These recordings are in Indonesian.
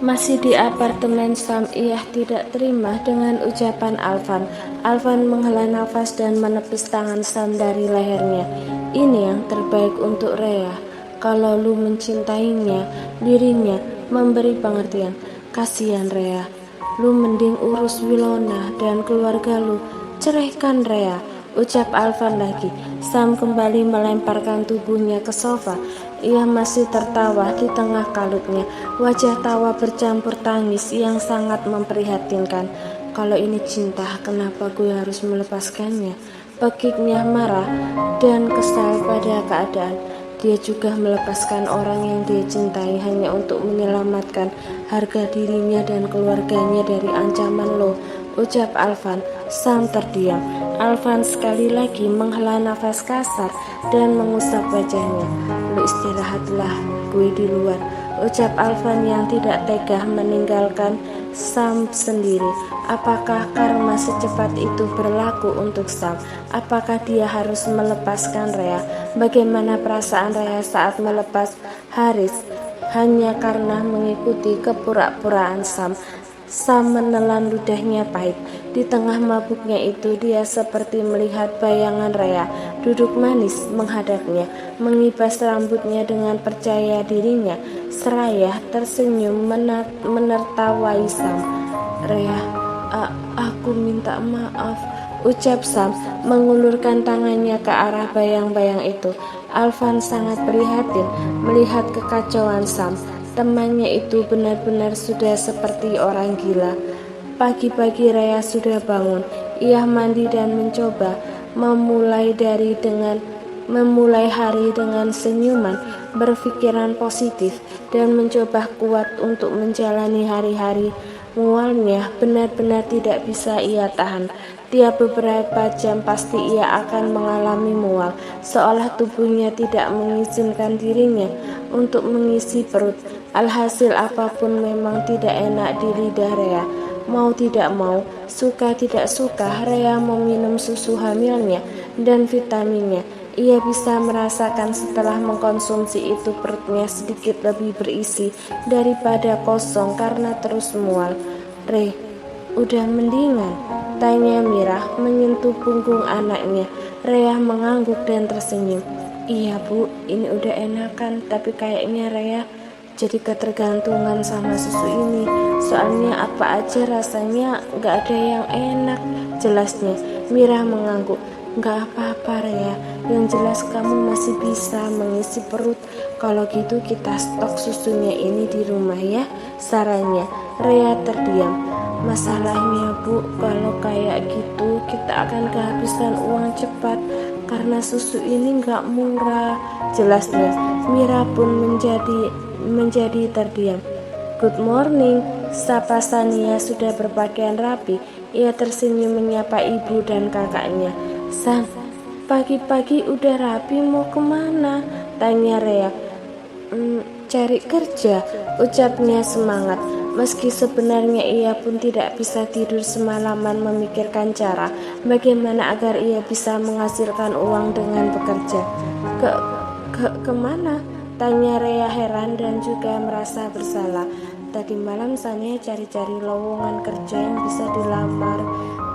Masih di apartemen Sam, ia tidak terima dengan ucapan Alvan. Alvan menghela nafas dan menepis tangan Sam dari lehernya. Ini yang terbaik untuk Rhea. Kalau lu mencintainya, dirinya memberi pengertian. Kasihan Rhea. Lu mending urus Wilona dan keluarga lu. Ceraikan Rhea, ucap Alvan lagi. Sam kembali melemparkan tubuhnya ke sofa. Ia masih tertawa di tengah kalutnya. Wajah tawa bercampur tangis yang sangat memprihatinkan. Kalau ini cinta, kenapa gue harus melepaskannya? Pekiknya marah dan kesal pada keadaan. Dia juga melepaskan orang yang dia cintai hanya untuk menyelamatkan harga dirinya dan keluarganya dari ancaman lo, ucap Alvan. Sam terdiam. Alvan sekali lagi menghela nafas kasar dan mengusap wajahnya. Lu istirahatlah, gue di luar, ucap Alvan yang tidak tega meninggalkan Sam sendiri. Apakah karma secepat itu berlaku untuk Sam? Apakah dia harus melepaskan Rhea? Bagaimana perasaan Rhea saat melepas Haris hanya karena mengikuti kepura-puraan Sam? Sam menelan ludahnya pahit. Di tengah mabuknya itu, dia seperti melihat bayangan Rhea duduk manis menghadapnya, mengibas rambutnya dengan percaya dirinya. Seraya tersenyum menertawai Sam. Rhea, aku minta maaf, ucap Sam mengulurkan tangannya ke arah bayang-bayang itu. Alvan sangat prihatin melihat kekacauan Sam. Temannya itu benar-benar sudah seperti orang gila. Pagi-pagi Rhea sudah bangun. Ia mandi dan mencoba memulai hari dengan senyuman, berpikiran positif, dan mencoba kuat untuk menjalani hari-hari. Mualnya benar-benar tidak bisa ia tahan. Tiap beberapa jam pasti ia akan mengalami mual, seolah tubuhnya tidak mengizinkan dirinya untuk mengisi perut. Alhasil apapun memang tidak enak di lidah Rhea. Mau tidak mau, suka tidak suka, Rhea meminum susu hamilnya dan vitaminnya. Ia bisa merasakan setelah mengkonsumsi itu perutnya sedikit lebih berisi daripada kosong karena terus mual. Re, udah mendingan? Tanya Mira menyentuh punggung anaknya. Rhea mengangguk dan tersenyum. Iya bu, ini udah enakan, tapi kayaknya Rhea jadi ketergantungan sama susu ini. Soalnya apa aja rasanya gak ada yang enak, jelasnya. Mira mengangguk. Gak apa-apa Rhea, yang jelas kamu masih bisa mengisi perut. Kalau gitu kita stok susunya ini di rumah ya, sarannya. Rhea terdiam. Masalahnya bu, kalau kayak gitu kita akan kehabisan uang cepat karena susu ini gak murah, jelasnya. Mira pun menjadi terdiam. Good morning, sapa Sania sudah berpakaian rapi. Ia tersenyum menyapa ibu dan kakaknya. San, pagi-pagi udah rapi, mau kemana? Tanya Rhea. Cari kerja, ucapnya semangat. Meski sebenarnya ia pun tidak bisa tidur semalaman memikirkan cara bagaimana agar ia bisa menghasilkan uang dengan bekerja. Kemana? Tanya Rhea heran dan juga merasa bersalah. Tadi malam Sania cari-cari lowongan kerja yang bisa dilamar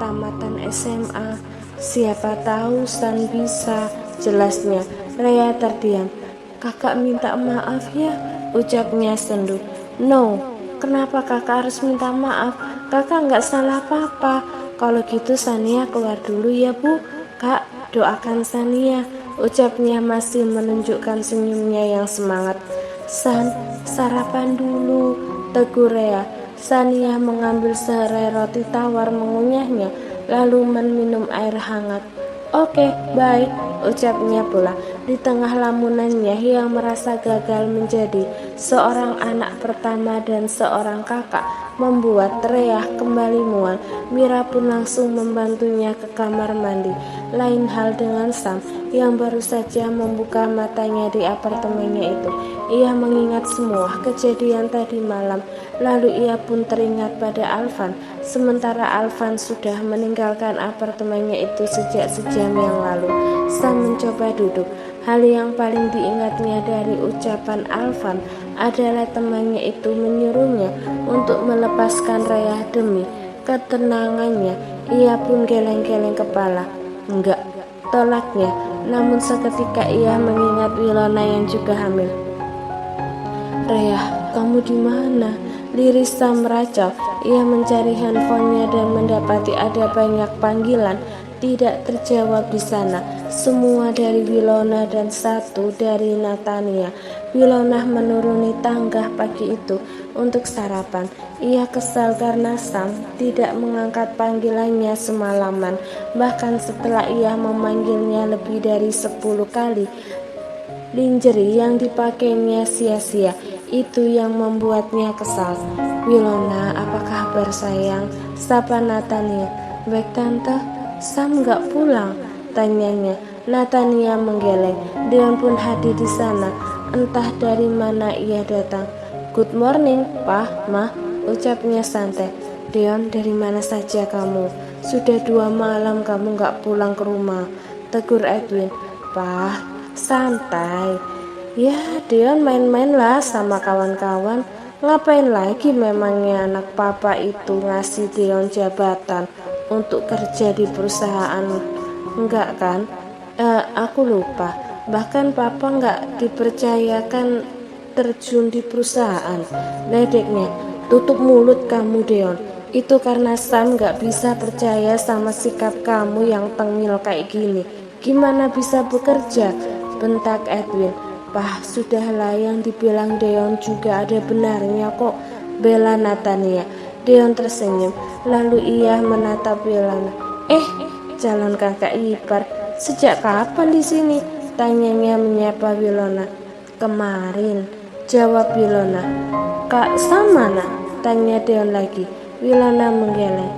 tamatan SMA. Siapa tahu San bisa, jelasnya. Rhea terdiam. Kakak minta maaf ya, ucapnya sendu. No, kenapa kakak harus minta maaf? Kakak nggak salah apa-apa. Kalau gitu Sania keluar dulu ya bu. Kak, doakan Sania, ucapnya masih menunjukkan senyumnya yang semangat. San, sarapan dulu, tegur Rhea. Sania mengambil sehelai roti tawar mengunyahnya, lalu meminum air hangat. Oke, baik, ucapnya pula. Di tengah lamunannya yang merasa gagal menjadi seorang anak pertama dan seorang kakak membuat Rhea kembali mual. Mira pun langsung membantunya ke kamar mandi. Lain hal dengan Sam yang baru saja membuka matanya di apartemennya itu. Ia mengingat semua kejadian tadi malam. Lalu ia pun teringat pada Alvan. Sementara Alvan sudah meninggalkan apartemennya itu sejak sejam yang lalu. Sam mencoba duduk. Hal yang paling diingatnya dari ucapan Alvan adalah temannya itu menyuruhnya untuk melepaskan Raya demi ketenangannya. Ia pun geleng-geleng kepala. Enggak, tolaknya. Namun seketika ia mengingat Wilona yang juga hamil. Raya, kamu di mana? Liris Sam meracau. Ia mencari handphonenya dan mendapati ada banyak panggilan tidak terjawab di sana. Semua dari Wilona dan satu dari Natania. Wilona menuruni tangga pagi itu untuk sarapan. Ia kesal karena Sam tidak mengangkat panggilannya semalaman. Bahkan setelah ia memanggilnya lebih dari 10 kali, lingerie yang dipakainya sia-sia. Itu yang membuatnya kesal. Wilona, apa kabar sayang? Sapa Natania. Baik tante. Sam gak pulang? Tanyanya. Natania menggeleng. Dion pun hadir di sana. Entah dari mana ia datang. Good morning, Pak, Ma, ucapnya santai. Dion, dari mana saja kamu? Sudah 2 malam kamu gak pulang ke rumah, tegur Edwin. Pak, santai. Ya, Dion main-main lah sama kawan-kawan. Ngapain lagi memangnya anak papa itu ngasih Dion jabatan untuk kerja di perusahaan? Enggak kan? Aku lupa. Bahkan papa enggak dipercayakan terjun di perusahaan. Ledeknya, tutup mulut kamu Dion. Itu karena Sam enggak bisa percaya sama sikap kamu yang tengil kayak gini. Gimana bisa bekerja? Bentak Edwin. Pah, sudahlah, yang dibilang Dion juga ada benarnya kok, bela Natania. Dion tersenyum, lalu ia menatap Wilona. Calon kakak ipar, sejak kapan di sini? Tanyanya menyapa Wilona. Kemarin, jawab Wilona. Kak Sam mana? Tanya Dion lagi. Wilona menggeleng.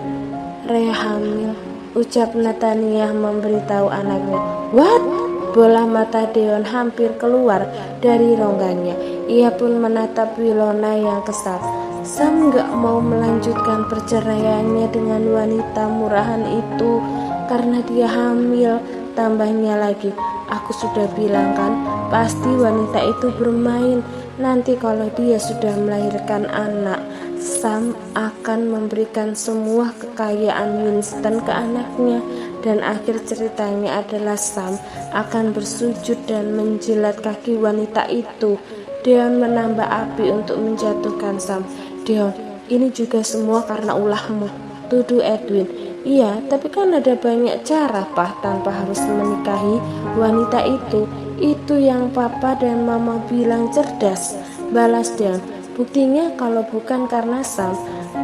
Raya hamil, ucap Natania memberitahu anaknya. What? Bola mata Dion hampir keluar dari rongganya. Ia pun menatap Wilona yang kesal. Sam gak mau melanjutkan perceraiannya dengan wanita murahan itu karena dia hamil. Tambahnya lagi, aku sudah bilang kan, pasti wanita itu bermain. Nanti kalau dia sudah melahirkan anak, Sam akan memberikan semua kekayaan Winston ke anaknya. Dan akhir ceritanya adalah Sam akan bersujud dan menjilat kaki wanita itu. Dion menambah api untuk menjatuhkan Sam. Dion, ini juga semua karena ulahmu, tuduh Edwin. Iya, tapi kan ada banyak cara, Pak, tanpa harus menikahi wanita itu. Itu yang papa dan mama bilang cerdas, balas Dion. Buktinya kalau bukan karena Sam,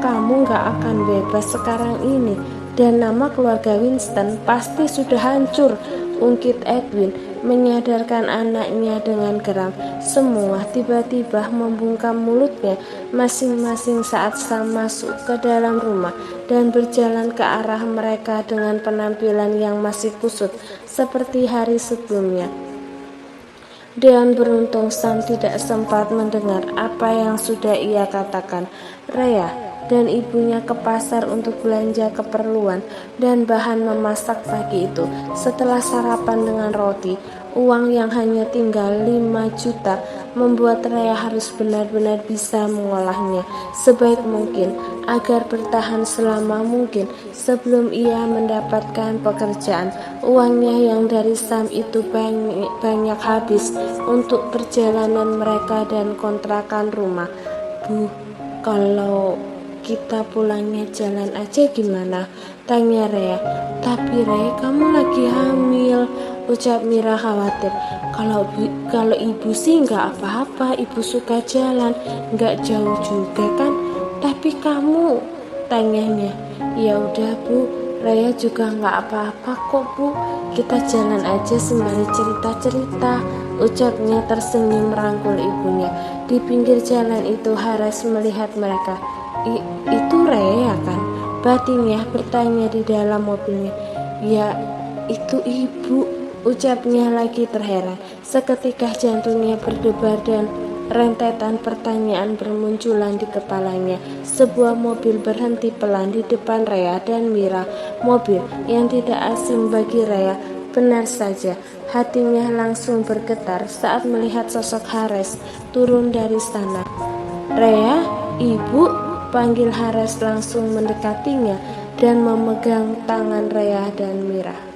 kamu gak akan bebas sekarang ini. Dan nama keluarga Winston pasti sudah hancur, ungkit Edwin, menyadarkan anaknya dengan geram. Semua tiba-tiba membungkam mulutnya masing-masing saat Sam masuk ke dalam rumah dan berjalan ke arah mereka dengan penampilan yang masih kusut seperti hari sebelumnya. Dion beruntung Sam tidak sempat mendengar apa yang sudah ia katakan. Raya dan ibunya ke pasar untuk belanja keperluan dan bahan memasak pagi itu. Setelah sarapan dengan roti, uang yang hanya tinggal 5 juta membuat Raya harus benar-benar bisa mengolahnya sebaik mungkin agar bertahan selama mungkin sebelum ia mendapatkan pekerjaan. Uangnya yang dari Sam itu banyak habis untuk perjalanan mereka dan kontrakan rumah. Bu, kalau kita pulangnya jalan aja gimana? Tanya Raya. Tapi Raya, kamu lagi hamil, ucap Mira khawatir. Kalau ibu sih nggak apa-apa, ibu suka jalan, nggak jauh juga kan. Tapi kamu, tanyanya. Ya udah Bu, Raya juga nggak apa-apa kok Bu, kita jalan aja sembari cerita-cerita, ucapnya tersenyum merangkul ibunya. Di pinggir jalan itu Haras melihat mereka. Itu Raya kan? Batinnya bertanya di dalam mobilnya. Ya, itu ibu, ucapnya lagi terheran. Seketika jantungnya berdebar dan rentetan pertanyaan bermunculan di kepalanya. Sebuah mobil berhenti pelan di depan Raya dan Mira. Mobil yang tidak asing bagi Raya. Benar saja, hatinya langsung bergetar saat melihat sosok Hares turun dari sana. "Rea, ibu," panggil Hares langsung mendekatinya dan memegang tangan Rea dan Mira.